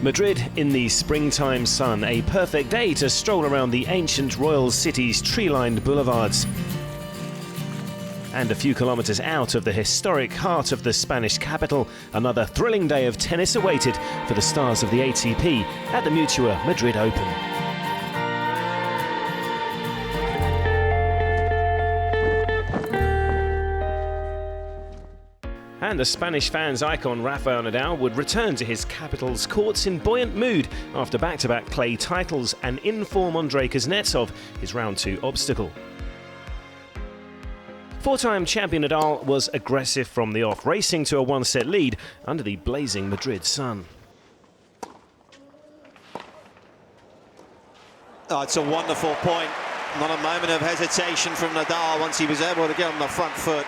Madrid in the springtime sun, a perfect day to stroll around the ancient royal city's tree-lined boulevards. And a few kilometres out of the historic heart of the Spanish capital, another thrilling day of tennis awaited for the stars of the ATP at the Mutua Madrid Open. And the Spanish fans' icon Rafael Nadal would return to his capital's courts in buoyant mood after back-to-back clay titles and in-form Andrei Kuznetsov, his round 2 obstacle. Four-time champion Nadal was aggressive from the off, racing to a one-set lead under the blazing Madrid sun. Oh, it's a wonderful point. Not a moment of hesitation from Nadal once he was able to get on the front foot.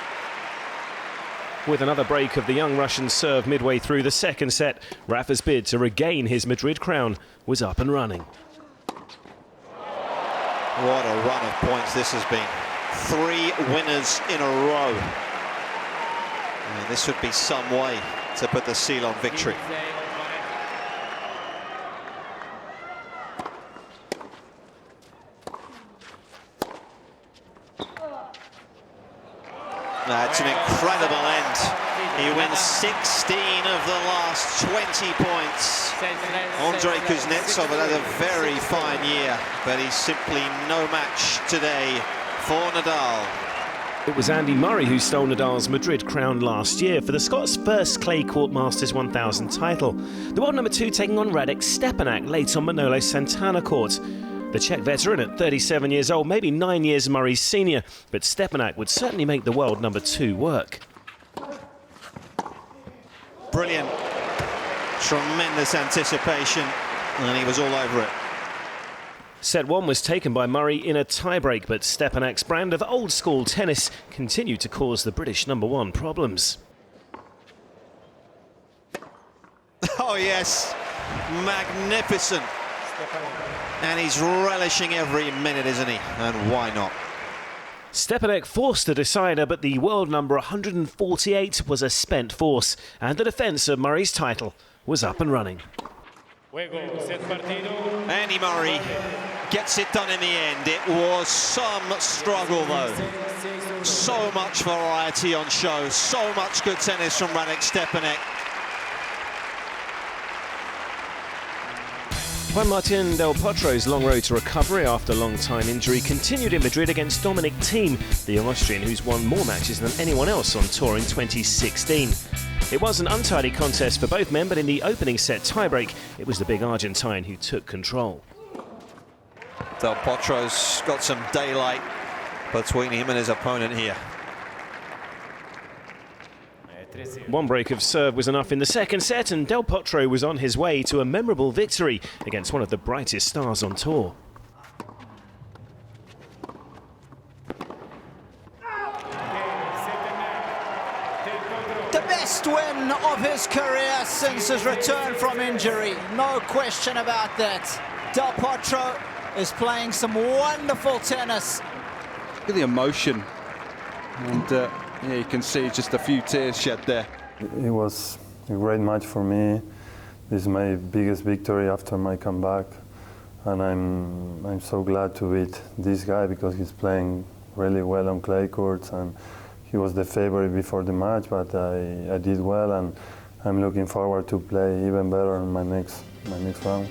With another break of the young Russian serve midway through the second set, Rafa's bid to regain his Madrid crown was up and running. What a run of points this has been. 3 winners in a row. And this would be some way to put the seal on victory. That's an incredible end. He wins 16 of the last 20 points. Andrei Kuznetsov had a very fine year, but he's simply no match today for Nadal. It was Andy Murray who stole Nadal's Madrid crown last year for the Scots' first clay court Masters 1000 title. The world number 2 taking on Radek Stepanek late on Manolo Santana court. The Czech veteran at 37 years old, maybe 9 years Murray's senior, but Stepanek would certainly make the world number 2 work. Brilliant. Tremendous anticipation, and he was all over it. Set 1 was taken by Murray in a tiebreak, but Stepanek's brand of old-school tennis continued to cause the British number 1 problems. Oh yes, magnificent. And he's relishing every minute, isn't he? And why not? Stepanek forced the decider, but the world number 148 was a spent force, and the defence of Murray's title was up and running. Andy Murray gets it done in the end. It was some struggle though. So much variety on show, so much good tennis from Radek Stepanek. Juan Martín del Potro's long road to recovery after long-time injury continued in Madrid against Dominic Thiem, the young Austrian who's won more matches than anyone else on tour in 2016. It was an untidy contest for both men, but in the opening set tiebreak, it was the big Argentine who took control. Del Potro's got some daylight between him and his opponent here. One break of serve was enough in the second set, and Del Potro was on his way to a memorable victory against one of the brightest stars on tour. The best win of his career since his return from injury, no question about that. Del Potro is playing some wonderful tennis. Look at the emotion, and yeah, you can see just a few tears shed there. It was a great match for me. This is my biggest victory after my comeback, and I'm so glad to beat this guy because he's playing really well on clay courts, and he was the favorite before the match, but I did well, and I'm looking forward to play even better in my next round.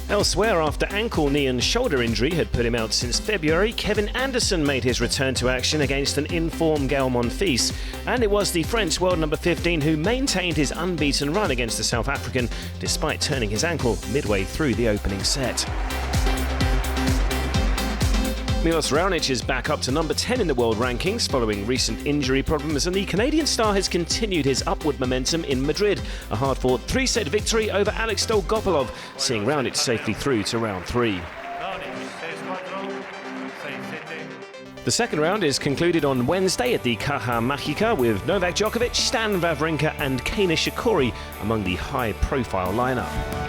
Elsewhere, after ankle, knee and shoulder injury had put him out since February, Kevin Anderson made his return to action against an in-form Gael Monfils, and it was the French world number 15 who maintained his unbeaten run against the South African despite turning his ankle midway through the opening set. Milos Raonic is back up to number 10 in the world rankings following recent injury problems, and the Canadian star has continued his upward momentum in Madrid. A hard-fought 3-set victory over Alex Dolgopolov, seeing Raonic safely through to round 3. The second round is concluded on Wednesday at the Caja Mágica with Novak Djokovic, Stan Wawrinka and Kei Nishikori among the high-profile lineup.